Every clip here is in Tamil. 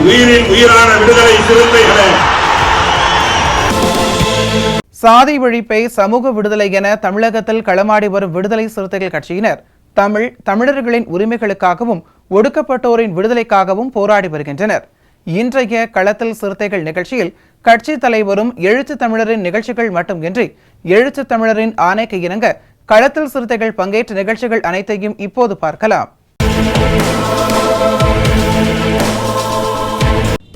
உயிரின் உயிரான விடுதலை சிறுத்தைகளே, சாதி ஒழிப்பை சமூக விடுதலை என தமிழகத்தில் களமாடி வரும் விடுதலை சிறுத்தைகள் கட்சியினர் தமிழர்களின் உரிமைகளுக்காகவும் ஒடுக்கப்பட்டோரின் விடுதலைக்காகவும் போராடி வருகின்றனர். இன்றைய களத்தில் சிறுத்தைகள் நிகழ்ச்சியில் கட்சி தலைவரும் எழுத்து தமிழரின் நிகழ்ச்சிகள் மட்டுமின்றி எழுத்து தமிழரின் ஆணைக்கு இணங்க களத்தில் சிறுத்தைகள் பங்கேற்ற நிகழ்ச்சிகள் அனைத்தையும் இப்போது பார்க்கலாம்.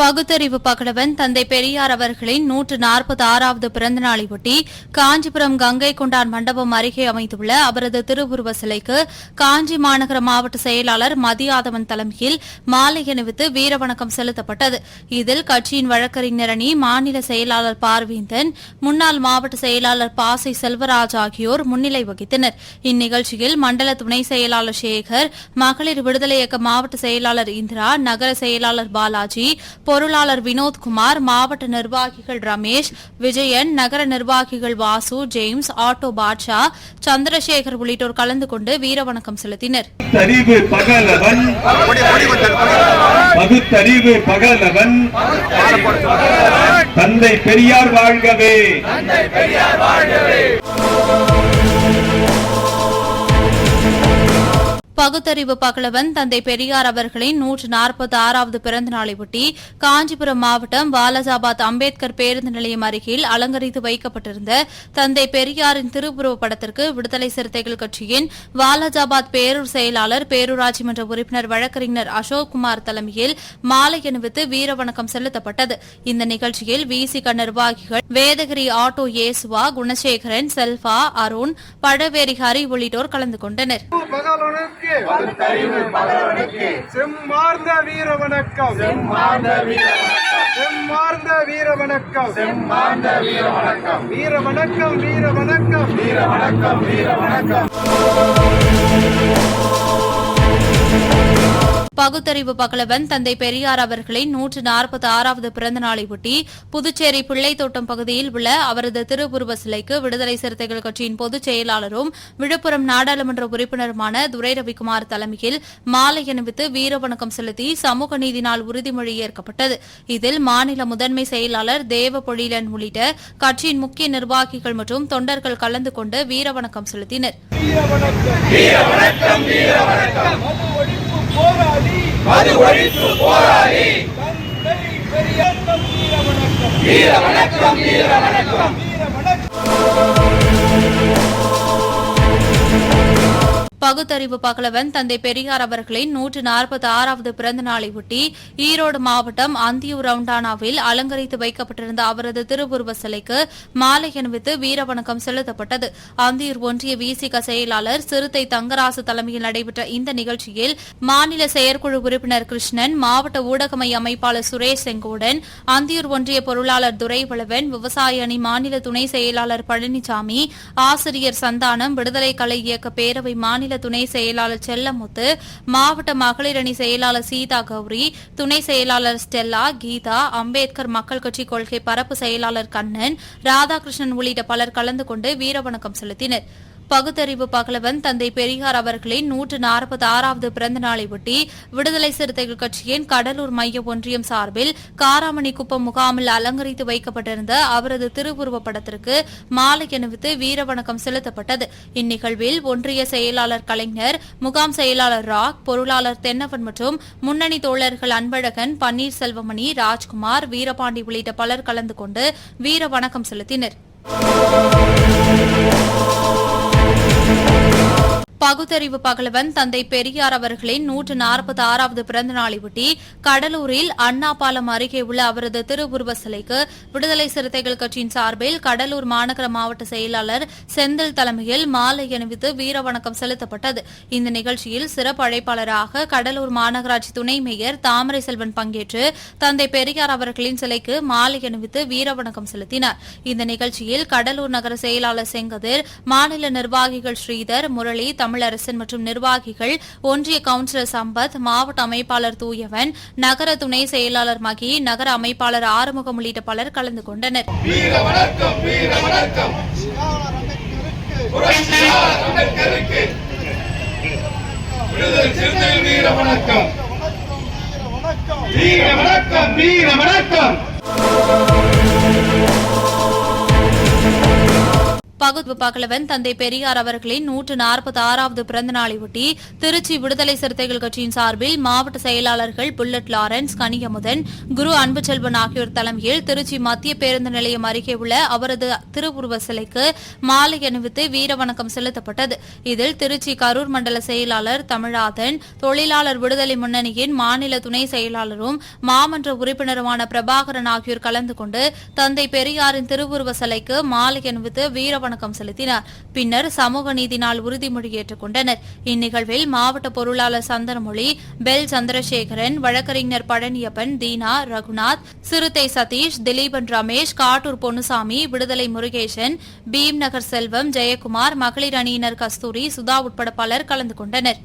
பகுத்தறிவு பகலவன் தந்தை பெரியார் அவர்களின் 146வது பிறந்த நாளையொட்டி காஞ்சிபுரம் கங்கை கொண்டான் மண்டபம் அருகே அமைந்துள்ள அவரது திருவுருவ சிலைக்கு காஞ்சி மாநகர மாவட்ட செயலாளர் மதியாதவன் தலைமையில் மாலை அணிவித்து வீரவணக்கம் செலுத்தப்பட்டது. இதில் கட்சியின் வழக்கறிஞர் அணி மாநில செயலாளர் பார்வேந்தன், முன்னாள் மாவட்ட செயலாளர் பாசை செல்வராஜ் ஆகியோர் முன்னிலை வகித்தனர். இந்நிகழ்ச்சியில் மண்டல துணை செயலாளர் சேகர், மகளிர் விடுதலை இயக்க மாவட்ட செயலாளர் இந்திரா, நகர செயலாளர் பாலாஜி, பொருளாளர் வினோத்குமார், மாவட்ட நிர்வாகிகள் ரமேஷ், விஜயன், நகர நிர்வாகிகள் வாசு, ஜேம்ஸ், ஆட்டோ பாட்ஷா, சந்திரசேகர் உள்ளிட்டோர் கலந்து கொண்டு வீரவணக்கம் செலுத்தினர். பகுத்தறிவு பகலவன் தந்தை பெரியார் வாழ்கவே. பகுத்தறிவு பகலவன் தந்தை பெரியார் அவர்களின் 146வது பிறந்த நாளையொட்டி காஞ்சிபுரம் மாவட்டம் வாலஜாபாத் அம்பேத்கர் பேருந்து நிலையம் அருகில் அலங்கரித்து வைக்கப்பட்டிருந்த தந்தை பெரியாரின் திருவுருவப் படத்திற்கு விடுதலை சிறுத்தைகள் கட்சியின் வாலஜாபாத் பேரூர் செயலாளர், பேரூராட்சி மன்ற உறுப்பினர் வழக்கறிஞர் அசோக்குமார் தலைமையில் மாலை அணிவித்து வீரவணக்கம் செலுத்தப்பட்டது. இந்த நிகழ்ச்சியில் விசிக நிர்வாகிகள் வேதகிரி ஆட்டோ ஏசுவா, குணசேகரன், செல்வா, அருண், பழவேரி ஹரி உள்ளிட்டோர் கலந்து கொண்டனர். செம்மார்ந்த வீர வணக்கம், செம்மார்ந்த வீர வணக்கம், செம்மார்ந்த வீர வணக்கம், வீர வணக்கம், வீர வணக்கம், வீர வணக்கம், வீர வணக்கம். பகுத்தறிவு பகலவன் தந்தை பெரியார் அவர்களின் 146வது பிறந்த நாளையொட்டி புதுச்சேரி பிள்ளைத்தோட்டம் பகுதியில் உள்ள அவரது திருவுருவ சிலைக்கு விடுதலை சிறுத்தைகள் கட்சியின் பொதுச் செயலாளரும் விழுப்புரம் நாடாளுமன்ற உறுப்பினருமான துரை ரவிக்குமார் தலைமையில் மாலை அணிவித்து வீரவணக்கம் செலுத்தி சமூக நீதி நாள் உறுதிமொழி ஏற்கப்பட்டது. இதில் மாநில முதன்மை செயலாளர் தேவ பொழிலன் உள்ளிட்ட கட்சியின் முக்கிய நிர்வாகிகள் மற்றும் தொண்டர்கள் கலந்து கொண்டு வீரவணக்கம் செலுத்தினர். மது ஒழிப்பு போராளி தந்தை பெரியார் வீர வணக்கம், வீர வணக்கம், வீர வணக்கம், வீர வணக்கம். பகுத்தறிவு பகலவன் தந்தை பெரியார் அவர்களின் 146வது பிறந்த நாளையொட்டி ஈரோடு மாவட்டம் அந்தியூர் ரவுண்டானாவில் அலங்கரித்து வைக்கப்பட்டிருந்த அவரது திருவுருவ சிலைக்கு மாலை அணிவித்து வீரவணக்கம் செலுத்தப்பட்டது. அந்தியூர் ஒன்றிய விசிக செயலாளர் சிறுத்தை தங்கராசு தலைமையில் நடைபெற்ற இந்த நிகழ்ச்சியில் மாநில செயற்குழு உறுப்பினர் கிருஷ்ணன், மாவட்ட ஊடக மைய அமைப்பாளர் சுரேஷ் செங்கோடன், அந்தியூர் ஒன்றிய பொருளாளர் துரைவளவன், விவசாய அணி மாநில துணை செயலாளர் பழனிசாமி, ஆசிரியர் சந்தானம், விடுதலை கலை இயக்க பேரவை மாநில துணை செயலாளர் செல்லமுத்து, மாவட்ட மகளிர் அணி செயலாளர் சீதா கௌரி, துணை செயலாளர் ஸ்டெல்லா, கீதா, அம்பேத்கர் மக்கள் கட்சி கொள்கை பரப்பு செயலாளர் கண்ணன், ராதாகிருஷ்ணன் உள்ளிட்ட பலர் கலந்து கொண்டு வீரவணக்கம் செலுத்தினர். பகுத்தறிவு பகலவன் தந்தை பெரியார் அவர்களின் 146வது பிறந்த நாளையொட்டி விடுதலை சிறுத்தைகள் கட்சியின் கடலூர் மைய ஒன்றியம் சார்பில் காராமணி குப்பம் முகாமில் அலங்கரித்து வைக்கப்பட்டிருந்த அவரது திருவுருவப் படத்திற்கு மாலை அணிவித்து வீரவணக்கம் செலுத்தப்பட்டது. இந்நிகழ்வில் ஒன்றிய செயலாளர் கலைஞர், முகாம் செயலாளர் ராக், பொருளாளர் தென்னவன் மற்றும் முன்னணி தோழர்கள் அன்பழகன், பன்னீர்செல்வமணி, ராஜ்குமார், வீரபாண்டி உள்ளிட்ட பலர் கலந்து கொண்டு வீரவணக்கம் செலுத்தினர். பகுத்தறிவு பகலவன் தந்தை பெரியார் அவர்களின் 146வது பிறந்த நாளையொட்டி கடலூரில் அண்ணா பாலம் அருகே உள்ள அவரது திருவுருவ சிலைக்கு விடுதலை சிறுத்தைகள் கட்சியின் சார்பில் கடலூர் மாநகர மாவட்ட செயலாளர் செந்தில் தலைமையில் மாலை அணிவித்து வீரவணக்கம் செலுத்தப்பட்டது. இந்த நிகழ்ச்சியில் சிறப்பு அழைப்பாளராக கடலூர் மாநகராட்சி துணை மேயர் தாமரை செல்வன் பங்கேற்று தந்தை பெரியார் அவர்களின் சிலைக்கு மாலை அணிவித்து வீரவணக்கம் செலுத்தினார். இந்த நிகழ்ச்சியில் கடலூர் நகர செயலாளர் செங்கதிர், மாநில நிர்வாகிகள் ஸ்ரீதர், முரளி, தமிழரசன் மற்றும் நிர்வாகிகள், ஒன்றிய கவுன்சிலர் சம்பத், மாவட்ட அமைப்பாளர் தூயவன், நகர துணை செயலாளர் மகி, நகர அமைப்பாளர் ஆறுமுகம் உள்ளிட்ட பலர் கலந்து கொண்டனர். பகுத்தறிவு பகலவன் தந்தை பெரியார் அவர்களின் 146வது பிறந்த நாளையொட்டி திருச்சி விடுதலை சிறுத்தைகள் கட்சியின் சார்பில் மாவட்ட செயலாளர்கள் புல்லட் லாரன்ஸ், கனியமுதன், குரு அன்புச்செல்வன் ஆகியோர் தலைமையில் திருச்சி மத்திய பேருந்து நிலையம் அருகே உள்ள அவரது திருவுருவ சிலைக்கு மாலை அணிவித்து வீரவணக்கம் செலுத்தப்பட்டது. இதில் திருச்சி கரூர் மண்டல செயலாளர் தமிழாதன், தொழிலாளர் விடுதலை முன்னணியின் மாநில துணை செயலாளரும் மாமன்ற உறுப்பினருமான பிரபாகரன் ஆகியோர் கலந்து கொண்டு தந்தை பெரியாரின் திருவுருவ சிலைக்கு மாலை அணிவித்து வீரவணக்கம் செலுத்தினார். பின்னர் சமூக நீதி நாள் உறுதிமொழி ஏற்றுக் கொண்டனர். இந்நிகழ்வில் மாவட்ட பொருளாளர் சந்தனமொழி, பெல் சந்திரசேகரன், வழக்கறிஞர் பழனியப்பன், தீனா, ரகுநாத், சிறுத்தை சதீஷ், திலீபன் ரமேஷ், காட்டூர் பொன்னுசாமி, விடுதலை முருகேசன், பீம் நகர் செல்வம், ஜெயக்குமார், மகளிர் அணியினர் கஸ்தூரி, சுதா உட்பட பலர் கலந்து கொண்டனர்.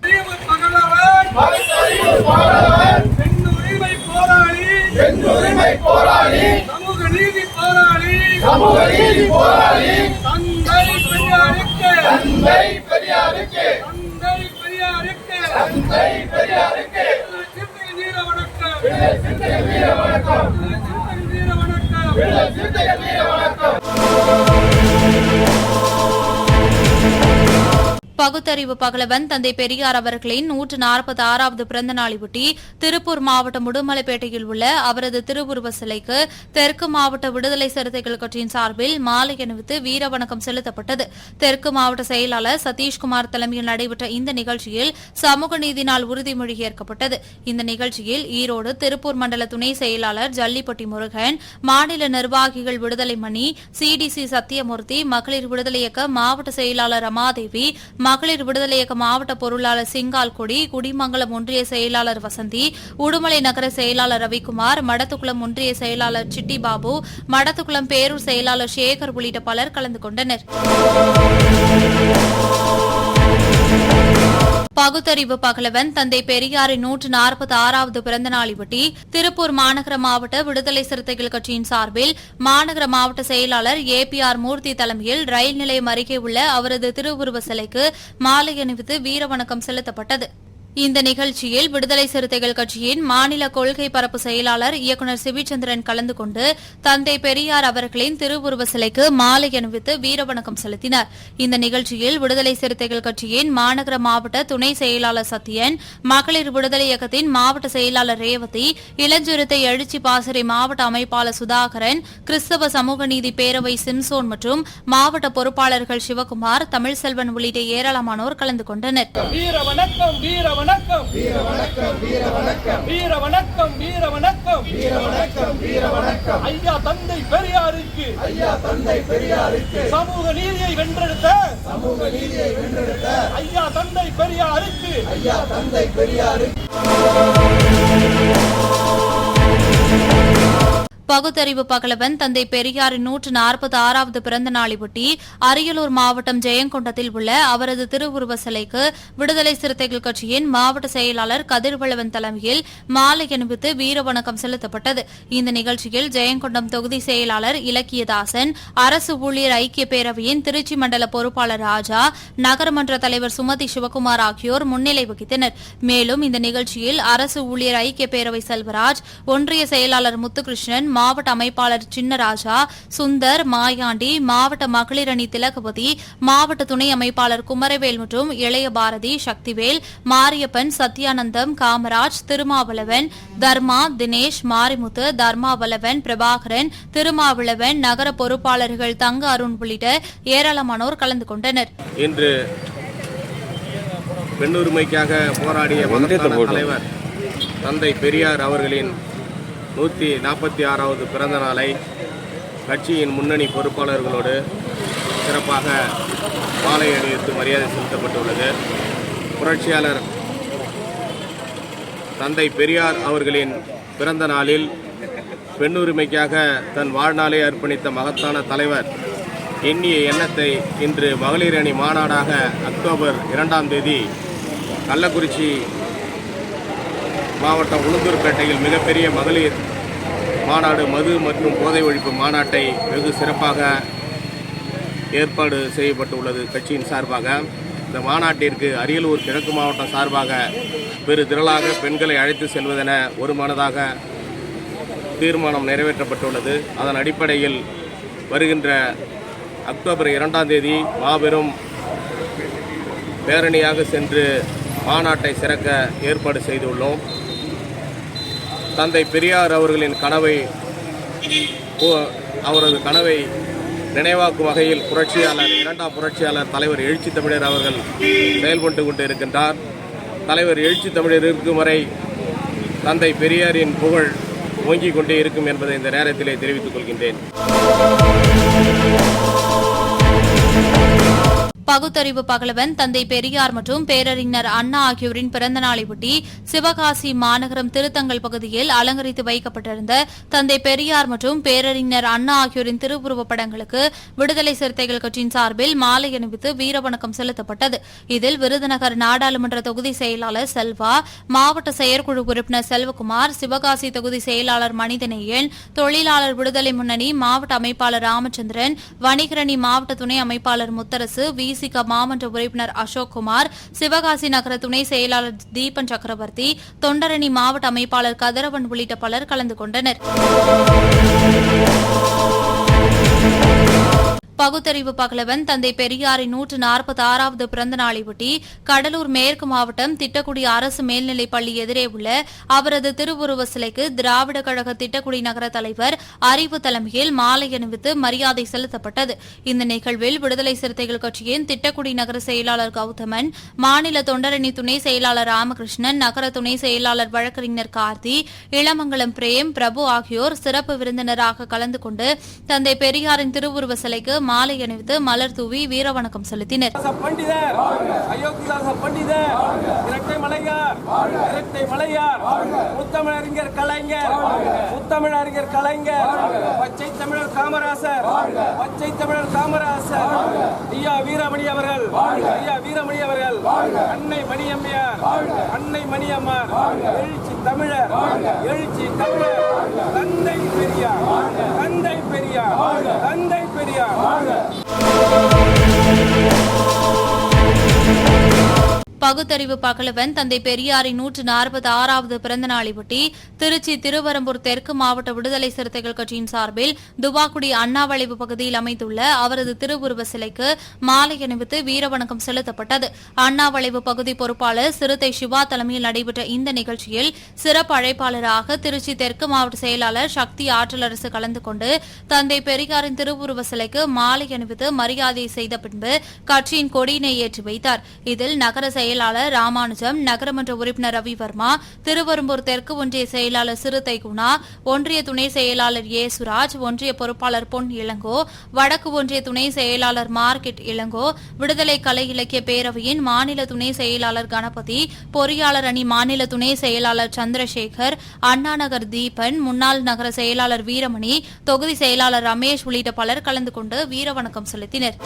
பகுத்தறிவு பகலவன் தந்தை பெரியார் அவர்களின் 146வது பிறந்த நாளையொட்டி திருப்பூர் மாவட்டம் உடுமலைப்பேட்டையில் உள்ள அவரது திருவுருவ சிலைக்கு தெற்கு மாவட்ட விடுதலை சிறுத்தைகள் கட்சியின் சார்பில் மாலை அணிவித்து வீரவணக்கம் செலுத்தப்பட்டது. தெற்கு மாவட்ட செயலாளர் சதீஷ்குமார் தலைமையில் நடைபெற்ற இந்த நிகழ்ச்சியில் சமூக நீதி நாள் உறுதிமொழி ஏற்கப்பட்டது. இந்த நிகழ்ச்சியில் ஈரோடு திருப்பூர் மண்டல துணை செயலாளர் ஜல்லிப்பட்டி முருகன், மாநில நிர்வாகிகள் விடுதலை மணி, சிடிசி சத்தியமூர்த்தி, மகளிர் விடுதலை இயக்க மாவட்ட செயலாளர் ரமாதேவி, மகளிர் விடுதலை இயக்க மாவட்ட பொருளாளர் சிங்கால்கொடி, குடிமங்கலம் ஒன்றிய செயலாளர் வசந்தி, உடுமலை நகர செயலாளர் ரவிக்குமார், மடத்துக்குளம் ஒன்றிய செயலாளர் சிட்டிபாபு, மடத்துக்குளம் பேரூர் செயலாளர் சேகர் உள்ளிட்ட பலர் கலந்து கொண்டனர். பகுத்தறிவு பகலவன் தந்தை பெரியாரின் 146வது பிறந்த நாளையொட்டி திருப்பூர் மாநகர மாவட்ட விடுதலை சிறுத்தைகள் கட்சியின் சார்பில் மாநகர மாவட்ட செயலாளர் APR மூர்த்தி தலைமையில் ரயில் நிலையம் அருகே உள்ள அவரது திருவுருவ சிலைக்கு மாலை அணிவித்து வீரவணக்கம் செலுத்தப்பட்டது. இந்த நிகழ்ச்சியில் விடுதலை சிறுத்தைகள் கட்சியின் மாநில கொள்கை பரப்பு செயலாளர் இயக்குநர் சிபிச்சந்திரன் கலந்து கொண்டு தந்தை பெரியார் அவர்களின் திருவுருவ சிலைக்கு மாலை அணிவித்து வீரவணக்கம் செலுத்தினார். இந்த நிகழ்ச்சியில் விடுதலை சிறுத்தைகள் கட்சியின் மாநகர மாவட்ட துணை செயலாளர் சத்யன், மகளிர் விடுதலை இயக்கத்தின் மாவட்ட செயலாளர் ரேவதி, இளஞ்சிறுத்தை எழுச்சி பாசறை மாவட்ட அமைப்பாளர் சுதாகரன், கிறிஸ்தவ சமூக நீதி பேரவை சிம்சோன் மற்றும் மாவட்ட பொறுப்பாளர்கள் சிவகுமார், தமிழ்செல்வன் உள்ளிட்ட ஏராளமானோர் கலந்து கொண்டனர். வணக்கம் வீர வணக்கம் வீர வணக்கம் வீர வணக்கம் வீர வணக்கம் வீர வணக்கம் வீர வணக்கம் ஐயா தந்தை பெரியாருக்கு சமூக நீதியை வென்றெடுத்த ஐயா தந்தை பெரியாருக்கு பகுத்தறிவு பகலவன் தந்தை பெரியாரின் 146வது பிறந்த நாளையொட்டி அரியலூர் மாவட்டம் ஜெயங்கொண்டத்தில் உள்ள அவரது திருவுருவ சிலைக்கு விடுதலை சிறுத்தைகள் கட்சியின் மாவட்ட செயலாளர் கதிர்வளவன் தலைமையில் மாலை அணிவித்து வீரவணக்கம் செலுத்தப்பட்டது. இந்த நிகழ்ச்சியில் ஜெயங்கொண்டம் தொகுதி செயலாளர் இலக்கியதாசன், அரசு ஊழியர் ஐக்கிய பேரவையின் திருச்சி மண்டல பொறுப்பாளர் ராஜா, நகரமன்ற தலைவர் சுமதி சிவகுமார் ஆகியோர் முன்னிலை வகித்தனர். மேலும் இந்த நிகழ்ச்சியில் அரசு ஊழியர் ஐக்கிய பேரவை செல்வராஜ், ஒன்றிய செயலாளர் முத்துகிருஷ்ணன், மாவட்ட அமைப்பாளர் சின்னராஜா, சுந்தர், மாயாண்டி, மாவட்ட மகளிர் அணி திலகவதி, மாவட்ட துணை அமைப்பாளர் குமரவேல் மற்றும் இளைய பாரதி, சக்திவேல், மாரியப்பன், சத்யானந்தம், காமராஜ், திருமாவளவன், தர்மா, தினேஷ், மாரிமுத்து, தர்மாவளவன், பிரபாகரன், திருமாவளவன், நகர பொறுப்பாளர்கள் தங்க அருண் உள்ளிட்ட ஏராளமானோர் கலந்து கொண்டனர். இன்று பெண்ணுரிமைக்காக போராடிய மகத்தான தலைவர் தந்தை பெரியார் அவர்களின் 146வது பிறந்த நாளை கட்சியின் முன்னணி பொறுப்பாளர்களோடு சிறப்பாக மாலை அணிவித்து மரியாதை செலுத்தப்பட்டுள்ளது. புரட்சியாளர் தந்தை பெரியார் அவர்களின் பிறந்த நாளில் பெண்ணுரிமைக்காக தன் வாழ்நாளை அர்ப்பணித்த மகத்தான தலைவர் எண்ணிய எண்ணத்தை இன்று மகளிர் அணி மாநாடாக அக்டோபர் 2ஆம் தேதி கள்ளக்குறிச்சி மாவட்டம் உளுந்தூர்பேட்டையில் மிகப்பெரிய மகளிர் மாநாடு மது மற்றும் போதை ஒழிப்பு மாநாட்டை வெகு சிறப்பாக ஏற்பாடு செய்யப்பட்டுள்ளது. கட்சியின் சார்பாக இந்த மாநாட்டிற்கு அரியலூர் கிழக்கு மாவட்டம் சார்பாக பெரு திரளாக பெண்களை அழைத்து செல்வதென ஒருமனதாக தீர்மானம் நிறைவேற்றப்பட்டுள்ளது. அதன் அடிப்படையில் வருகின்ற அக்டோபர் 2ஆம் தேதி மாபெரும் பேரணியாக சென்று மாநாட்டை சிறக்க ஏற்பாடு செய்துள்ளோம். தந்தை பெரியார் அவர்களின் அவரது கனவை நினைவாக்கும் வகையில் இரண்டாம் புரட்சியாளர் தலைவர் எழுச்சி தமிழர் அவர்கள் செயல்பட்டு கொண்டு இருக்கின்றார். தலைவர் எழுச்சி தமிழர் இருக்கும் வரை தந்தை பெரியாரின் புகழ் ஓங்கிக் கொண்டே இருக்கும் என்பதை இந்த நேரத்திலே தெரிவித்துக் கொள்கின்றேன். பகுத்தறிவு பகலவன் தந்தை பெரியார் மற்றும் பேரறிஞர் அண்ணா ஆகியோரின் பிறந்த நாளையொட்டி சிவகாசி மாநகரம் திருத்தங்கல் பகுதியில் அலங்கரித்து வைக்கப்பட்டிருந்த தந்தை பெரியார் மற்றும் பேரறிஞர் அண்ணா ஆகியோரின் திருவுருவப் படங்களுக்கு விடுதலை சிறுத்தைகள் கட்சியின் சார்பில் மாலை அணிவித்து வீரவணக்கம் செலுத்தப்பட்டது. இதில் விருதுநகர் நாடாளுமன்ற தொகுதி செயலாளர் செல்வா, மாவட்ட செயற்குழு உறுப்பினர் செல்வகுமார், சிவகாசி தொகுதி செயலாளர் மனிதநேயன், தொழிலாளர் விடுதலை முன்னணி மாவட்ட அமைப்பாளர் ராமச்சந்திரன், வணிகரணி மாவட்ட துணை அமைப்பாளர் முத்தரசு, விசிக மாவட்ட உறுப்பினர் அசோக்குமார், சிவகாசி நகர துணை செயலாளர் தீபன் சக்கரவர்த்தி, தொண்டரணி மாவட்ட அமைப்பாளர் கதிரவன் உள்ளிட்ட பலர் கலந்து கொண்டனர். பகுத்தறிவு பகலவன் தந்தை பெரியாரின் 146வது பிறந்த நாளையொட்டி கடலூர் மேற்கு மாவட்டம் திட்டக்குடி அரசு மேல்நிலைப் பள்ளி எதிரே உள்ள அவரது திருவுருவ சிலைக்கு திராவிட கழக திட்டக்குடி நகர தலைவர் அறிவு தலைமையில் மாலை அணிவித்து மரியாதை செலுத்தப்பட்டது. இந்த நிகழ்வில் விடுதலை சிறுத்தைகள் கட்சியின் திட்டக்குடி நகர செயலாளர் கௌதமன், மாநில தொண்டரணி துணை செயலாளர் ராமகிருஷ்ணன், நகர துணை செயலாளர் வழக்கறிஞர் கார்த்தி, இளமங்கலம் பிரேம், பிரபு ஆகியோர் சிறப்பு விருந்தினராக கலந்து கொண்டு தந்தை பெரியாரின் திருவுருவ சிலைக்கு மாலை அணிவித்து மலர் தூவி வீரவணக்கம் செலுத்தினர். பண்டிதர் அயோத்திதாச பண்டிதர், இரட்டை மலையார், முத்தமிழறிஞர் கலைஞர், பச்சை தமிழர் காமராசர், ஐயா வீரமணி அவர்கள், அன்னை மணியம்மார், எழுச்சி தமிழர், தந்தை பெரியார். பகுத்தறிவு பகலவன் தந்தை பெரியாரின் 146வது பிறந்த நாளையொட்டி திருச்சி திருவரம்பூர் தெற்கு மாவட்ட விடுதலை சிறுத்தைகள் கட்சியின் சார்பில் துவாக்குடி அண்ணாவளைவு பகுதியில் அமைந்துள்ள அவரது திருவுருவ சிலைக்கு மாலை அணிவித்து வீரவணக்கம் செலுத்தப்பட்டது. அண்ணாவளைவு பகுதி பொறுப்பாளர் சிறுத்தை சிவா தலைமையில் நடைபெற்ற இந்த நிகழ்ச்சியில் சிறப்பு அழைப்பாளராக திருச்சி தெற்கு மாவட்ட செயலாளர் சக்தி ஆற்றலரசு கலந்து கொண்டு தந்தை பெரியாரின் திருவுருவ சிலைக்கு மாலை அணிவித்து மரியாதை செய்த பின்பு கட்சியின் கொடியினை ஏற்றி வைத்தார். இதில் நகர செயலாளர் ராமானுஜம், நகரமன்ற உறுப்பினர் ரவிவர்மா, திருவரம்பூர் தெற்கு ஒன்றிய செயலாளர் சிறுத்தை குணா, ஒன்றிய துணை செயலாளர் ஏசுராஜ், ஒன்றிய பொறுப்பாளர் பொன் இளங்கோ, வடக்கு ஒன்றிய துணை செயலாளர் மார்க்கெட் இளங்கோ, விடுதலை கலை இலக்கிய பேரவையின் மாநில துணை செயலாளர் கணபதி, பொறியாளர் அணி மாநில துணை செயலாளர் சந்திரசேகர், அண்ணாநகர் தீபன், முன்னாள் நகர செயலாளர் வீரமணி, தொகுதி செயலாளர் ரமேஷ் உள்ளிட்ட பலர் கலந்து கொண்டு வீரவணக்கம் செலுத்தினர்.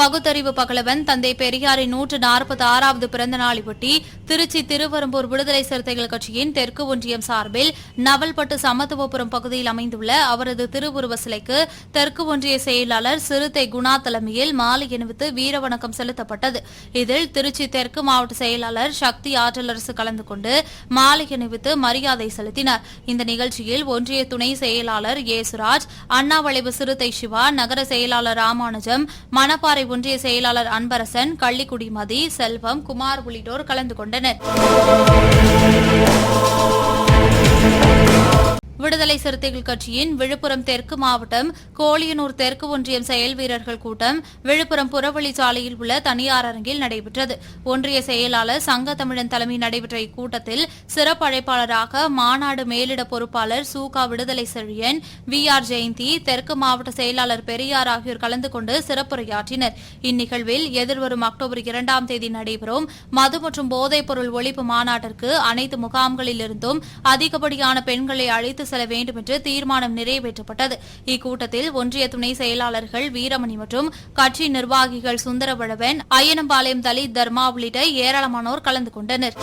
பகுத்தறிவு பகலவன் தந்தை பெரியாரின் 146வது பிறந்த நாளையொட்டி திருச்சி திருவரம்பூர் விடுதலை சிறுத்தைகள் கட்சியின் தெற்கு ஒன்றியம் சார்பில் நவல்பட்டு சமத்துவபுரம் பகுதியில் அமைந்துள்ள அவரது திருவுருவ சிலைக்கு தெற்கு ஒன்றிய செயலாளர் சிறுத்தை குணா தலைமையில் மாலை அணிவித்து வீரவணக்கம் செலுத்தப்பட்டது. இதில் திருச்சி தெற்கு மாவட்ட செயலாளர் சக்தி ஆற்றலரசு கலந்து கொண்டு மாலை அணிவித்து மரியாதை செலுத்தினார். இந்த நிகழ்ச்சியில் ஒன்றிய துணை செயலாளர் ஏசுராஜ், அண்ணாவளைவு சிறுத்தை சிவா, நகர செயலாளர் ராமானுஜம், மணப்பாறை ஒன்றிய செயலாளர் அன்பரசன், கள்ளிக்குடி மதி, செல்வம், குமார் உள்ளிட்டோர் கலந்து கொண்டனர். விடுதலை சிறுத்தைகள் கட்சியின் விழுப்புரம் தெற்கு மாவட்டம் கோலியனூர் தெற்கு ஒன்றியம் செயல் வீரர்கள் கூட்டம் விழுப்புரம் புறவழிச்சாலையில் உள்ள தனியார் அரங்கில் நடைபெற்றது. ஒன்றிய செயலாளர் சங்க தமிழன் தலைமை நடைபெற்ற இக்கூட்டத்தில் சிறப்பு அழைப்பாளராக மாநாடு மேலிட பொறுப்பாளர் சூகா விடுதலை செழியன், VR ஜெயந்தி, தெற்கு மாவட்ட செயலாளர் பெரியார் ஆகியோர் கலந்து கொண்டு சிறப்புரையாற்றினர். இந்நிகழ்வில் எதிர்வரும் அக்டோபர் 2ஆம் தேதி நடைபெறும் மது மற்றும் போதைப் பொருள் ஒழிப்பு மாநாட்டிற்கு அனைத்து முகாம்களிலிருந்தும் அதிகப்படியான பெண்களை அழைத்து செல்ல வேண்டும் என்று தீர்மானம் நிறைவேற்றப்பட்டது. இக்கூட்டத்தில் ஒன்றிய துணை செயலாளர்கள் வீரமணி மற்றும் கட்சி நிர்வாகிகள் சுந்தரவளவன், அய்யனம்பாளையம் தலித் தர்மா உள்ளிட்ட ஏராளமானோர் கலந்து கொண்டனர்.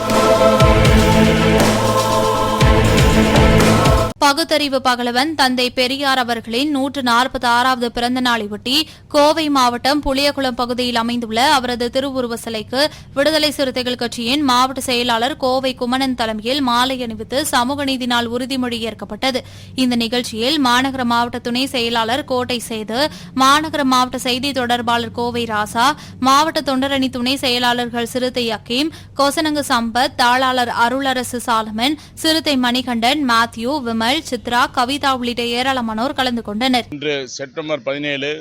பகுத்தறிவு பகலவன் தந்தை பெரியார் அவர்களின் 146வது பிறந்த நாளையொட்டி கோவை மாவட்டம் புளியகுளம் பகுதியில் அமைந்துள்ள அவரது திருவுருவ சிலைக்கு விடுதலை சிறுத்தைகள் கட்சியின் மாவட்ட செயலாளர் கோவை குமணன் தலைமையில் மாலை அணிவித்து சமூக நீதி நாள் உறுதிமொழி ஏற்கப்பட்டது. இந்த நிகழ்ச்சியில் மாநகர மாவட்ட துணை செயலாளர் கோட்டை சேது, மாநகர மாவட்ட செய்தி தொடர்பாளர் கோவை ராசா, மாவட்ட தொண்டரணி துணை செயலாளர்கள் சிறுத்தை அக்கீம், கொசனங்கு சம்பத், தாளாளர் அருளரசு சாலமன், சிறுத்தை மணிகண்டன், மேத்யூ, விமல், சித்ரா, கவிதா உள்ளிட்ட ஏராளமானோர் கலந்து கொண்டனர். இன்று செப்டம்பர் 17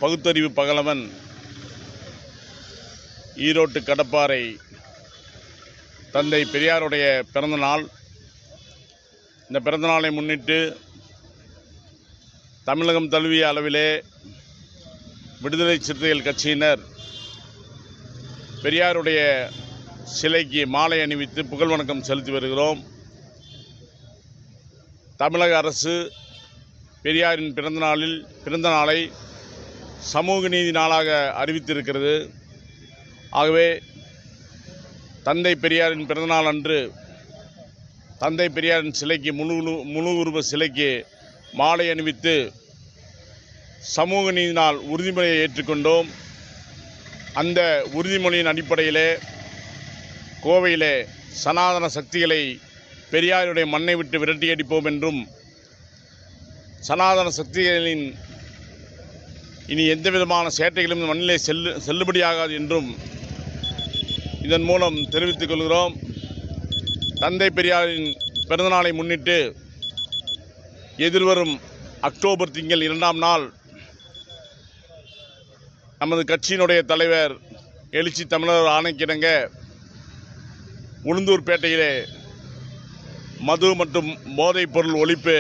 பகுத்தறிவு பகலவன் ஈரோட்டு கடப்பாறை தந்தை பெரியாருடைய பிறந்த நாள். இந்த பிறந்த நாளை முன்னிட்டு தமிழகம் தழுவிய அளவிலே விடுதலை சிறுத்தைகள் கட்சியினர் பெரியாருடைய சிலைக்கு மாலை அணிவித்து புகழ் வணக்கம் செலுத்தி வருகிறோம். தமிழக அரசு பெரியாரின் பிறந்த நாளை சமூக நீதி நாளாக அறிவித்திருக்கிறது. ஆகவே தந்தை பெரியாரின் பிறந்தநாள் அன்று தந்தை பெரியாரின் சிலைக்கு முழு உருவ சிலைக்கு மாலை அணிவித்து சமூக நீதி நாள் உறுதிமொழியை ஏற்றுக்கொண்டோம். அந்த உறுதிமொழியின் அடிப்படையிலே கோவையிலே சனாதன சக்திகளை பெரியாருடைய மண்ணை விட்டு விரட்டியடிப்போம் என்றும், சனாதன சக்திகளின் இனி எந்த விதமான சேட்டைகளும் மண்ணிலே செல்லுபடியாகாது என்றும் இதன் மூலம் தெரிவித்துக் கொள்கிறோம். தந்தை பெரியாரின் பிறந்தநாளை முன்னிட்டு எதிர்வரும் அக்டோபர் திங்கள் 2ஆம் நாள் நமது கட்சியினுடைய தலைவர் எழுச்சி தமிழர் ஆணைக்கிணங்க உளுந்தூர்பேட்டையிலே மது மற்றும் போதைப் பொருள் ஒழிப்பு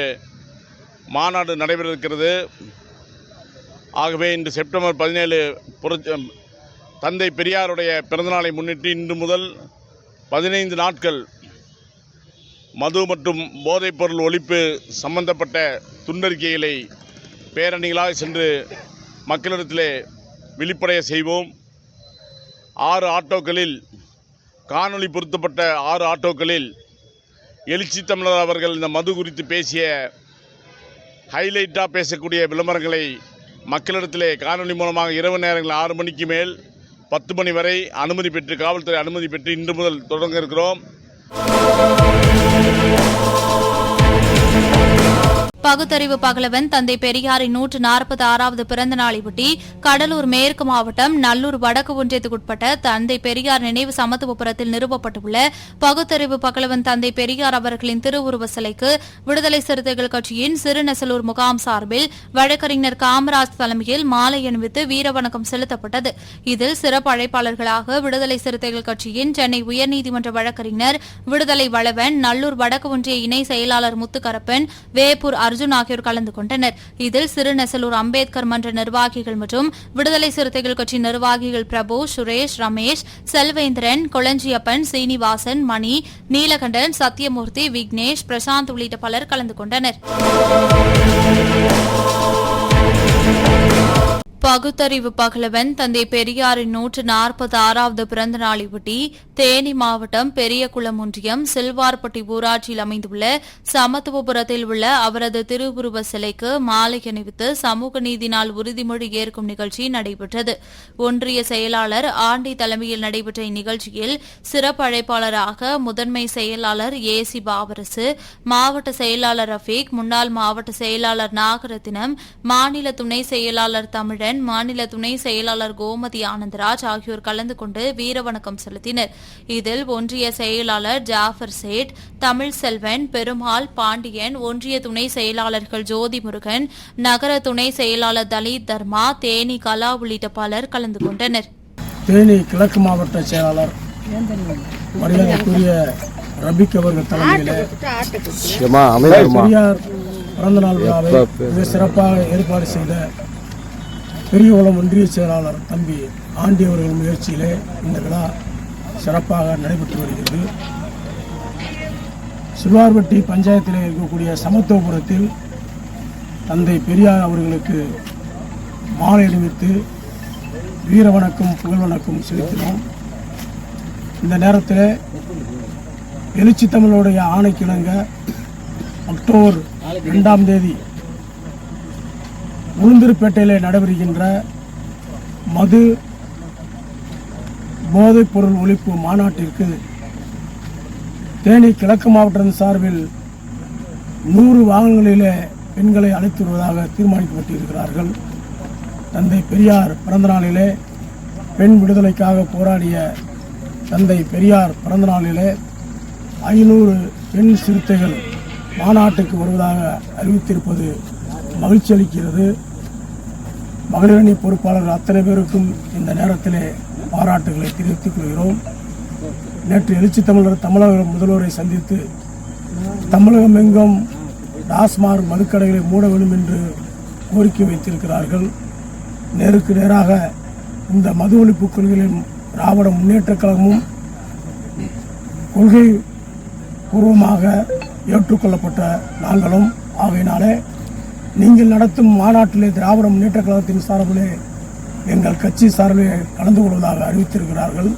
மாநாடு நடைபெற இருக்கிறது. ஆகவே இன்று செப்டம்பர் 17 தந்தை பெரியாருடைய பிறந்தநாளை முன்னிட்டு இன்று முதல் 15 நாட்கள் மது மற்றும் போதைப் பொருள் ஒழிப்பு சம்பந்தப்பட்ட துண்டறிக்கைகளை பேரணிகளாக சென்று மக்களிடத்திலே விழிப்படைய செய்வோம். 6 ஆட்டோக்களில் காணொளி பொருத்தப்பட்ட 6 ஆட்டோக்களில் எழுச்சி தமிழர் அவர்கள் இந்த மது குறித்து பேசிய ஹைலைட்டாக பேசக்கூடிய விளம்பரங்களை மக்களிடத்திலே காணொளி மூலமாக இரவு நேரங்கள் 6 மணிக்கு மேல் 10 மணி வரை அனுமதி பெற்று காவல்துறை அனுமதி பெற்று இன்று முதல் தொடங்க இருக்கிறோம். பகுத்தறிவு பகலவன் தந்தை பெரியாரின் 146வது பிறந்த நாளையொட்டி கடலூர் மேற்கு மாவட்டம் நல்லூர் வடக்கு ஒன்றியத்துக்குட்பட்ட தந்தை பெரியார் நினைவு சமத்துவபுரத்தில் நிறுவப்பட்டுள்ள பகுத்தறிவு பகலவன் தந்தை பெரியார் அவர்களின் திருவுருவ சிலைக்கு விடுதலை சிறுத்தைகள் கட்சியின் சிறுநெசலூர் முகாம் சார்பில் வழக்கறிஞர் காமராஜ் தலைமையில் மாலை அணிவித்து வீரவணக்கம் செலுத்தப்பட்டது. இதில் சிறப்பு அழைப்பாளர்களாக விடுதலை சிறுத்தைகள் கட்சியின் சென்னை உயர்நீதிமன்ற வழக்கறிஞர் விடுதலை வளவன், நல்லூர் வடக்கு ஒன்றிய இணை செயலாளர் முத்துக்கரப்பன், வேப்பூர் அர்ஜுன் ஆகியோர் கலந்து கொண்டனர். இதில் சிறுநெசலூர் அம்பேத்கர் மன்ற நிர்வாகிகள் மற்றும் விடுதலை சிறுத்தைகள் கட்சி நிர்வாகிகள் பிரபு, சுரேஷ், ரமேஷ், செல்வேந்திரன், கொளஞ்சியப்பன், சீனிவாசன், மணி, நீலகண்டன், சத்யமூர்த்தி, விக்னேஷ், பிரசாந்த் உள்ளிட்ட பலர் கலந்து கொண்டனர். பகுத்தறிவு பகலவன் தந்தை பெரியாரின் 146வது பிறந்த நாளையொட்டி தேனி மாவட்டம் பெரியகுளம் ஒன்றியம் சில்வார்பட்டி ஊராட்சியில் அமைந்துள்ள சமத்துவபுரத்தில் உள்ள அவரது திருவுருவ சிலைக்கு மாலை அணிவித்து சமூக நீதி நாள் உறுதிமொழி ஏற்கும் நிகழ்ச்சி நடைபெற்றது. ஒன்றிய செயலாளர் ஆண்டி தலைமையில் நடைபெற்ற இந்நிகழ்ச்சியில் சிறப்பு அழைப்பாளராக முதன்மை செயலாளர் AC பாவரசு, மாவட்ட செயலாளர் ரஃபீக், முன்னாள் மாவட்ட செயலாளர் நாகரத்தினம், மாநில துணை செயலாளர் தமிழன், முருகன், மாநில துணை செயலாளர் கோமதி ஆனந்தராஜ் ஆகியோர் கலந்து கொண்டு வீரவணக்கம் செலுத்தினர். இதில் ஒன்றிய செயலாளர் ஜாஃபர் சேட், தமிழ் செல்வன், பெருமாள், பாண்டியன், ஒன்றிய துணை செயலாளர்கள் ஜோதி முருகன், நகர துணை செயலாளர் தலித் தர்மா, தேனி கலா உள்ளிட்ட பலர் கலந்து கொண்டனர். தேனி கிழக்கு மாவட்ட செயலாளர் மரியாதைக்குரிய ரபிக் அவர்கள் தலைமையில் பெரியார் பிறந்தநாள் விழாவை மிக சிறப்பாக ஏற்பாடு செய்த பெரியகுளம் ஒன்றிய செயலாளர் தம்பி ஆண்டி அவர்கள் முயற்சியிலே இந்த விழா சிறப்பாக நடைபெற்று வருகிறது. சில்வார்பட்டி பஞ்சாயத்தில் இருக்கக்கூடிய சமத்துவபுரத்தில் தந்தை பெரியார் அவர்களுக்கு மாலை அணிவித்து வீர வணக்கம் புகழ் வணக்கம் செலுத்தினோம். இந்த நேரத்தில் எழுச்சி தமிழோடைய ஆணைக்கிணங்க அக்டோபர் 2ஆம் தேதி உளுந்தூர்பேட்டையில் நடைபெறுகின்ற மது போதைப் பொருள் ஒழிப்பு மாநாட்டிற்கு தேனி கிழக்கு மாவட்டத்தின் சார்பில் 100 வாகனங்களிலே பெண்களை அழைத்து வருவதாக தீர்மானிக்கப்பட்டிருக்கிறார்கள். தந்தை பெரியார் பிறந்த நாளிலே பெண் விடுதலைக்காக போராடிய தந்தை பெரியார் பிறந்த நாளிலே 500 பெண் சிறுத்தைகள் மாநாட்டுக்கு வருவதாக அறிவித்திருப்பது மகிழ்ச்சி அளிக்கிறது. மகளிரணி பொறுப்பாளர்கள் அத்தனை பேருக்கும் இந்த நேரத்திலே பாராட்டுகளை தெரிவித்துக் கொள்கிறோம். நேற்று எழுச்சி தமிழக முதல்வரை சந்தித்து தமிழகம் எங்கும் டாஸ்மாக் மதுக்கடைகளை மூட வேண்டும் என்று கோரிக்கை வைத்திருக்கிறார்கள். நேருக்கு நேராக இந்த மது ஒழிப்பு கொள்கைகளின் திராவிட முன்னேற்றக் கழகமும் கொள்கை பூர்வமாக ஏற்றுக்கொள்ளப்பட்ட நாங்களும் ஆகையினாலே நீங்கள் நடத்தும் மாநாட்டிலே திராவிட முன்னேற்றக் கழகத்தின் சார்பிலே எங்கள் கட்சி சார்பிலே கலந்து கொள்வதாக அறிவித்திருக்கிறார்கள்.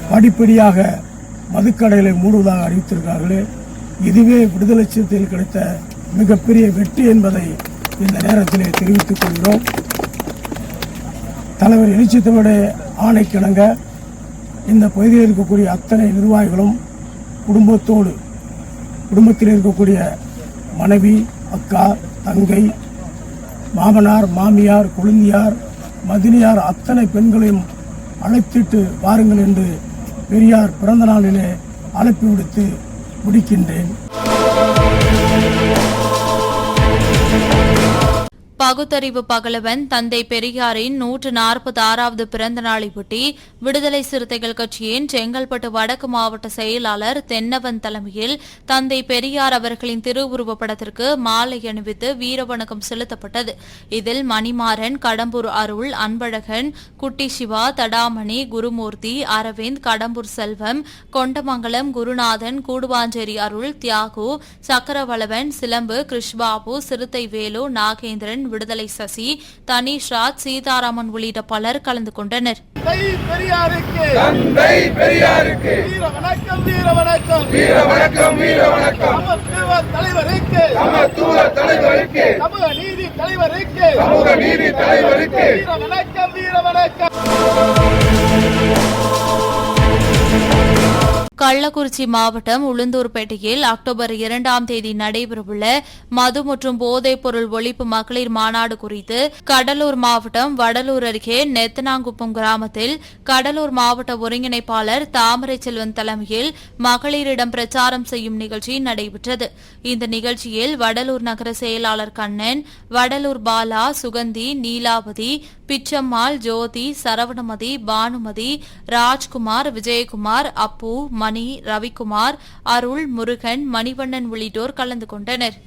படிப்படியாக மதுக்கடைகளை மூடுவதாக அறிவித்திருக்கிறார்களே, இதுவே விடுதலை சிறுத்தையில் கிடைத்த மிகப்பெரிய வெற்றி என்பதை இந்த நேரத்திலே தெரிவித்துக் கொள்கிறோம். தலைவர் எழுச்சி தமிழுடைய ஆணைக்கிணங்க இந்த பகுதியில் இருக்கக்கூடிய அத்தனை நிர்வாகிகளும் குடும்பத்தில் இருக்கக்கூடிய மனைவி, அக்கா, தங்கை, மாமனார், மாமியார், குழந்தையார், மதினியார் அத்தனை பெண்களையும் அழைத்திட்டு வாருங்கள் என்று பெரியார் பிறந்த நாளிலே அழைப்பு விடுத்து முடிக்கின்றேன். பகுத்தறிவு பகலவன் தந்தை பெரியாரின் 146வது பிறந்த நாளையொட்டி விடுதலை சிறுத்தைகள் கட்சியின் செங்கல்பட்டு வடக்கு மாவட்ட செயலாளர் தென்னவன் தலைமையில் தந்தை பெரியார் அவர்களின் திருவுருவப் படத்திற்கு மாலை அணிவித்து வீரவணக்கம் செலுத்தப்பட்டது. இதில் மணிமாறன், கடம்பூர் அருள், அன்பழகன், குட்டி சிவா, தடாமணி, குருமூர்த்தி, அரவிந்த், கடம்பூர் செல்வம், கொண்டமங்கலம் குருநாதன், கூடுவாஞ்சேரி அருள், தியாகு, சக்கரவளவன், சிலம்பு, கிருஷ்பாபு, சிறுத்தை வேலு, நாகேந்திரன், விடுதலை சசி, தனீஷ் ராஜ், சீதாராமன் உள்ளிட்ட பலர் கலந்து கொண்டனர். கள்ளக்குறிச்சி மாவட்டம் உளுந்தூர்பேட்டையில் அக்டோபர் 2ஆம் தேதி நடைபெறவுள்ள மது மற்றும் போதைப் பொருள் ஒழிப்பு மகளிர் மாநாடு குறித்து கடலூர் மாவட்டம் வடலூர் அருகே நெத்தனாங்குப்பம் கிராமத்தில் கடலூர் மாவட்ட ஒருங்கிணைப்பாளர் தாமரை செல்வன் தலைமையில் மகளிரிடம் பிரச்சாரம் செய்யும் நிகழ்ச்சி நடைபெற்றது. இந்த நிகழ்ச்சியில் வடலூர் நகர செயலாளர் கண்ணன், வடலூர் பாலா, சுகந்தி, நீலாவதி, பிச்சம்மாள், ஜோதி, சரவணமதி, பானுமதி, ராஜ்குமார், விஜயகுமார், அப்பு, மணி, ரவிக்குமார், அருள், முருகன், மணிவண்ணன் உள்ளிட்டோர் கலந்து கொண்டனர்.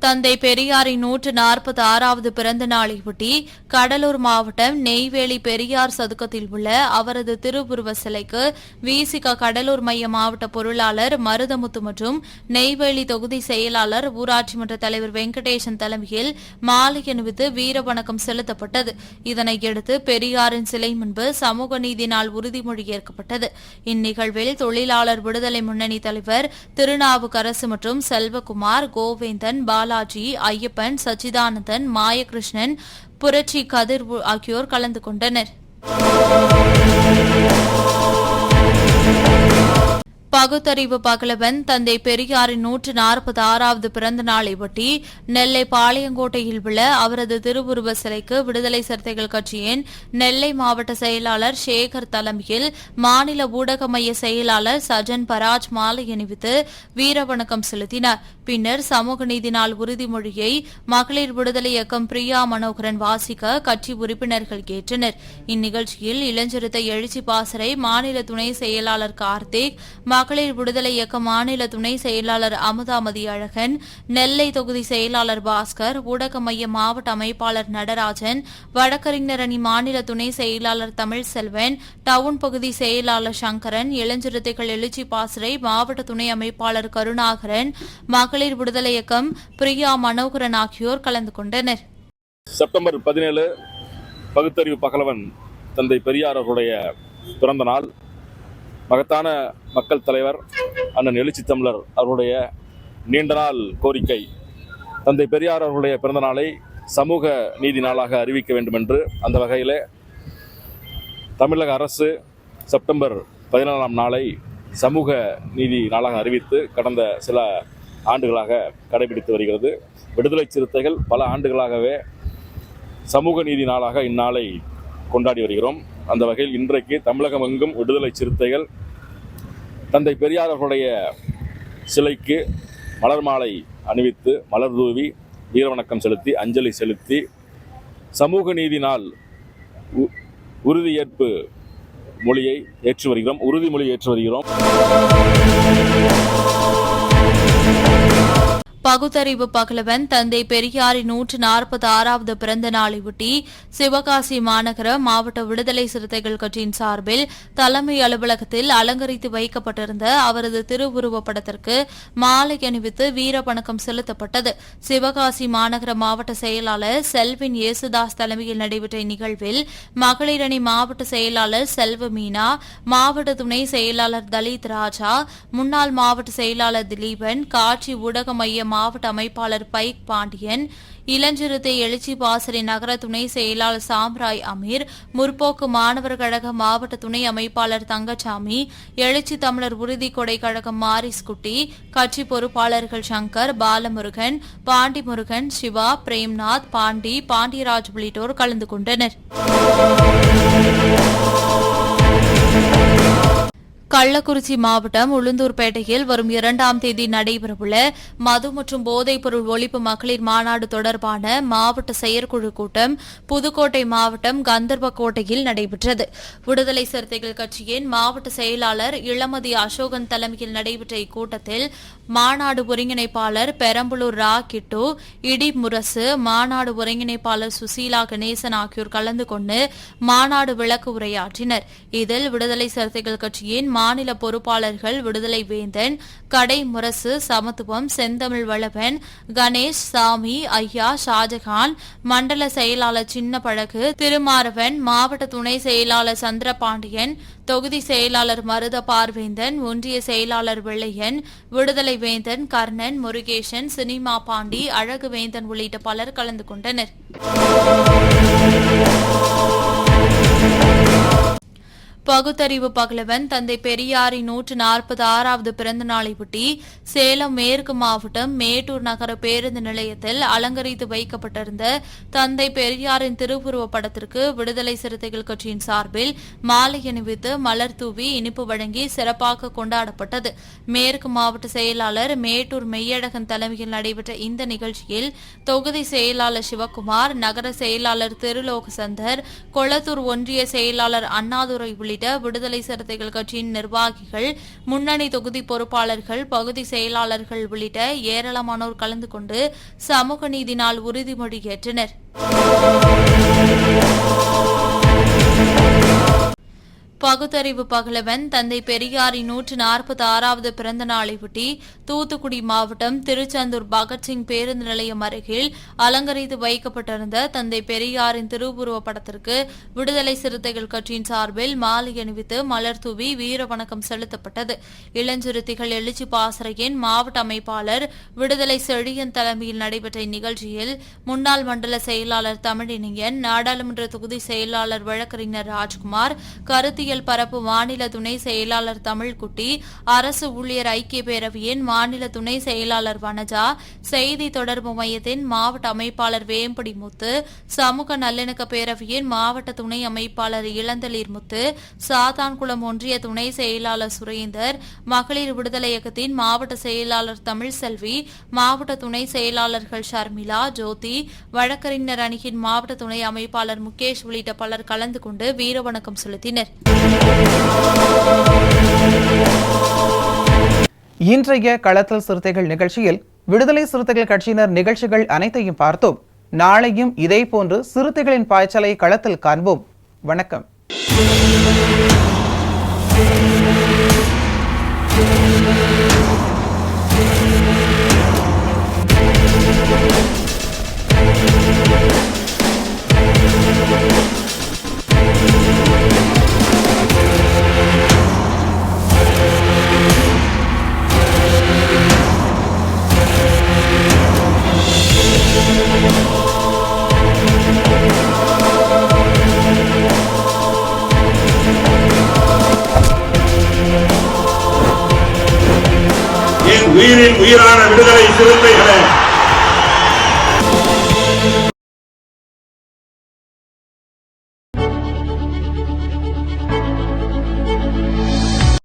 தந்தை பெரியாரின் 146வது பிறந்த நாளையொட்டி கடலூர் மாவட்டம் நெய்வேலி பெரியார் சதுக்கத்தில் உள்ள அவரது திருவுருவ சிலைக்கு விசிக கடலூர் மைய மாவட்ட பொருளாளர் மருதமுத்து மற்றும் நெய்வேலி தொகுதி செயலாளர் ஊராட்சி மன்ற தலைவர் வெங்கடேசன் தலைமையில் மாலை அணிவித்து வீரவணக்கம் செலுத்தப்பட்டது. இதனையடுத்து பெரியாரின் சிலை முன்பு சமூக நீதி நாள் உறுதிமொழி ஏற்கப்பட்டது. இந்நிகழ்வில் தொழிலாளர் விடுதலை முன்னணி தலைவர் திருநாவுக்கரசு மற்றும் செல்வகுமார், கோவேந்தன், பாலாஜி, ஐயப்பன், சச்சிதானந்தன், மாயகிருஷ்ணன், புரட்சி கதிர் ஆகியோர் கலந்து கொண்டனர். பகுத்தறிவு பகலவன் தந்தை பெரியாரின் 146வது பிறந்த நாளை ஒட்டி நெல்லை பாளையங்கோட்டையில் உள்ள அவரது திருவுருவ சிலைக்கு விடுதலை சிறுத்தைகள் கட்சியின் நெல்லை மாவட்ட செயலாளர் சேகர் தலைமையில் மாநில ஊடக மைய செயலாளர் சஜன் பராஜ் மாலை அணிவித்து வீரவணக்கம் செலுத்தினார். பின்னர் சமூக நீதி நாள் உறுதிமொழியை மகளிர் விடுதலை இயக்கம் பிரியா மனோகரன் வாசிக்க கட்சி உறுப்பினர்கள் ஏற்றனர். இந்நிகழ்ச்சியில் இளஞ்சிறுத்தை எழுச்சி பாசறை மாநில துணை செயலாளர் கார்த்திக், மகளிர் விடுதலை இயக்க மாநில துணை செயலாளர் அமுதாமதி அழகன், நெல்லை தொகுதி செயலாளர் பாஸ்கர், ஊடக மைய மாவட்ட அமைப்பாளர் நடராஜன், வழக்கறிஞர் அணி மாநில துணை செயலாளர் தமிழ் செல்வன், டவுன் பகுதி செயலாளர் சங்கரன், இளஞ்சிறுத்தைகள் எழுச்சி பாசறை மாவட்ட துணை அமைப்பாளர் கருணாகரன், மகளிர் விடுதலை இயக்கம் பிரியா மனோகரன் ஆகியோர் கலந்து கொண்டனர். செப்டம்பர் 17 பகுத்தறிவு பகலவன் தந்தை பெரியார் அவருடைய பிறந்த நாள். மகத்தான மக்கள் தலைவர் அண்ணன் எழுச்சி தமிழர் அவருடைய நீண்ட நாள் கோரிக்கை தந்தை பெரியார் அவருடைய பிறந்த நாளை சமூக நீதி நாளாக அறிவிக்க வேண்டும் என்று அந்த வகையில் தமிழக அரசு செப்டம்பர் 14ஆம் நாளை சமூக நீதி நாளாக அறிவித்து கடந்த சில ஆண்டுகளாக கடைபிடித்து வருகிறது. விடுதலை சிறுத்தைகள் பல ஆண்டுகளாகவே சமூக நீதி நாளாக இந்நாளை கொண்டாடி வருகிறோம். அந்த வகையில் இன்றைக்கு தமிழகம் எங்கும் விடுதலை சிறுத்தைகள் தந்தை பெரியார் அவர்களுடைய சிலைக்கு மலர் மாலை அணிவித்து மலர் தூவி வீரவணக்கம் செலுத்தி அஞ்சலி செலுத்தி சமூக நீதி நாள் உறுதியேற்பு மொழியை ஏற்று வருகிறோம், உறுதிமொழி ஏற்று வருகிறோம். பகுத்தறிவு பகலவன் தந்தை பெரியாரின் 146வது பிறந்த நாளையொட்டி சிவகாசி மாநகர மாவட்ட விடுதலை சிறுத்தைகள் கட்சியின் சார்பில் தலைமை அலுவலகத்தில் அலங்கரித்து வைக்கப்பட்டிருந்த அவரது திருவுருவப் படத்திற்கு மாலை அணிவித்து வீரவணக்கம் செலுத்தப்பட்டது. சிவகாசி மாநகர மாவட்ட செயலாளர் செல்வின் இயேசுதாஸ் தலைமையில் நடைபெற்ற இந்நிகழ்வில் மகளிர் அணி மாவட்ட செயலாளர் செல்வ மீனா, மாவட்ட துணை செயலாளர் தலித் ராஜா, முன்னாள் மாவட்ட செயலாளர் திலீபன், காட்சி ஊடக மைய மாவட்ட அமைப்பாளர் பைக் பாண்டியன், இளஞ்சிறுத்தை எழுச்சி பாசறை நகர துணை செயலாளர் சாம்ராய் அமீர், முற்போக்கு மாணவர் கழக மாவட்ட துணை அமைப்பாளர் தங்கச்சாமி, எழுச்சி தமிழர் உறுதி கொடை கழகம் மாரிஸ்குட்டி, கட்சி பொறுப்பாளர்கள் சங்கர், பாலமுருகன், பாண்டிமுருகன், சிவா, பிரேம்நாத், பாண்டியராஜ் உள்ளிட்டோர் கலந்து கொண்டனர். கள்ளக்குறிச்சி மாவட்டம் உளுந்தூர்பேட்டையில் வரும் 2ஆம் தேதி நடைபெறவுள்ள மது மற்றும் போதைப் பொருள் ஒழிப்பு மகளிர் மாநாடு தொடர்பான மாவட்ட செயற்குழு கூட்டம் புதுக்கோட்டை மாவட்டம் கந்தர்வக்கோட்டையில் நடைபெற்றது. விடுதலை சிறுத்தைகள் கட்சியின் மாவட்ட செயலாளர் இளமதி அசோகன் தலைமையில் நடைபெற்ற இக்கூட்டத்தில் மாநாடு ஒருங்கிணைப்பாளர் பெரம்பலூர் ரா கிட்டு, இடி முரசு, மாநாடு ஒருங்கிணைப்பாளர் சுசீலா கணேசன் ஆகியோர் கலந்து கொண்டு மாநாடு விளக்கு உரையாற்றினர். இதில் விடுதலை சிறுத்தைகள் கட்சியின் மாநில பொறுப்பாளர்கள் விடுதலை வேந்தன், கடை முரசு, சமத்துவம், செந்தமிழ் வளவன், கணேஷ், சாமி, ஐயா, ஷாஜகான், மண்டல செயலாளர் சின்ன பழகு, திருமாரவன், மாவட்ட துணை செயலாளர் சந்திரபாண்டியன், தொகுதி செயலாளர் மருத பார்வேந்தன், ஒன்றிய செயலாளர் வெள்ளையன், விடுதலை வேந்தன் கர்ணன், முருகேசன், சினிமா பாண்டி, அழகு வேந்தன் உள்ளிட்ட பலர் கலந்து கொண்டனர். பகுத்தறிவு பகலவன் தந்தை பெரியாரின் 146வது பிறந்த நாளையொட்டி சேலம் மேற்கு மாவட்டம் மேட்டூர் நகர பேருந்து நிலையத்தில் அலங்கரித்து வைக்கப்பட்டிருந்த தந்தை பெரியாரின் திருவுருவப் படத்திற்கு விடுதலை சிறுத்தைகள் கட்சியின் சார்பில் மாலை அணிவித்து மலர் தூவி இனிப்பு வழங்கி சிறப்பாக கொண்டாடப்பட்டது. மேற்கு மாவட்ட செயலாளர் மேட்டூர் மெய்யழகன் தலைமையில் நடைபெற்ற இந்த நிகழ்ச்சியில் தொகுதி செயலாளர் சிவக்குமார், நகர செயலாளர் திருலோகசந்தர், கொளத்தூர் ஒன்றிய செயலாளர் அண்ணாதுரை உள்ளிட்ட விடுதலை சிறுத்தைகள் கட்சியின் நிர்வாகிகள், முன்னணி தொகுதி பொறுப்பாளர்கள், பகுதி செயலாளர்கள் உள்ளிட்ட ஏராளமானோர் கலந்து கொண்டு சமூக நீதி நாள் உறுதிமொழி ஏற்றனர். பகுத்தறிவு பகலவன் தந்தை பெரியாரின் 146வது பிறந்த நாளையொட்டி தூத்துக்குடி மாவட்டம் திருச்செந்தூர் பகத்சிங் பேருந்து நிலையம் அருகில் அலங்கரித்து வைக்கப்பட்டிருந்த தந்தை பெரியாரின் திருவுருவப் படத்திற்கு விடுதலை சிறுத்தைகள் கட்சியின் சார்பில் மாலை அணிவித்து மலர் தூவி வீரவணக்கம் செலுத்தப்பட்டது. இளஞ்சிறுத்தைகள் எழுச்சி பாசறையின் மாவட்ட அமைப்பாளர் விடுதலை செழியன் தலைமையில் நடைபெற்ற இந்நிகழ்ச்சியில் முன்னாள் மண்டல செயலாளர் தமிழினியன், நாடாளுமன்ற தொகுதி செயலாளர் வழக்கறிஞர் ராஜ்குமார், கருத்தியல் செய்திகள் பரப்பு மாநில துணை செயலாளர் தமிழ்குட்டி, அரசு ஊழியர் ஐக்கிய பேரவையின் மாநில துணை செயலாளர் வனஜா, செய்தி தொடர்பு மையத்தின் மாவட்ட அமைப்பாளர் வேம்படி முத்து, சமூக நல்லிணக்க பேரவையின் மாவட்ட துணை அமைப்பாளர் இளந்தளிர் முத்து, சாத்தான்குளம் ஒன்றிய துணை செயலாளர் சுரேந்தர், மகளிர் விடுதலை இயக்கத்தின் மாவட்ட செயலாளர் தமிழ்செல்வி, மாவட்ட துணை செயலாளர்கள் ஷர்மிளா, ஜோதி, வழக்கறிஞர் அணியின் மாவட்ட துணை அமைப்பாளர் முகேஷ் உள்ளிட்ட பலர் கலந்து கொண்டு வீரவணக்கம் செலுத்தினர். இன்றைய களத்தல் சிறுத்தைகள் நிகழ்ச்சியில் விடுதலை சிறுத்தைகள் கட்சியினர் நிகழ்ச்சிகள் அனைத்தையும் பார்த்தோம். நாளையும் இதேபோன்று சிறுத்தைகளின் பாய்ச்சலை களத்தில் காண்போம். வணக்கம். என் உயிரின் உயிரான விடுதலை சிறுத்தைகளே,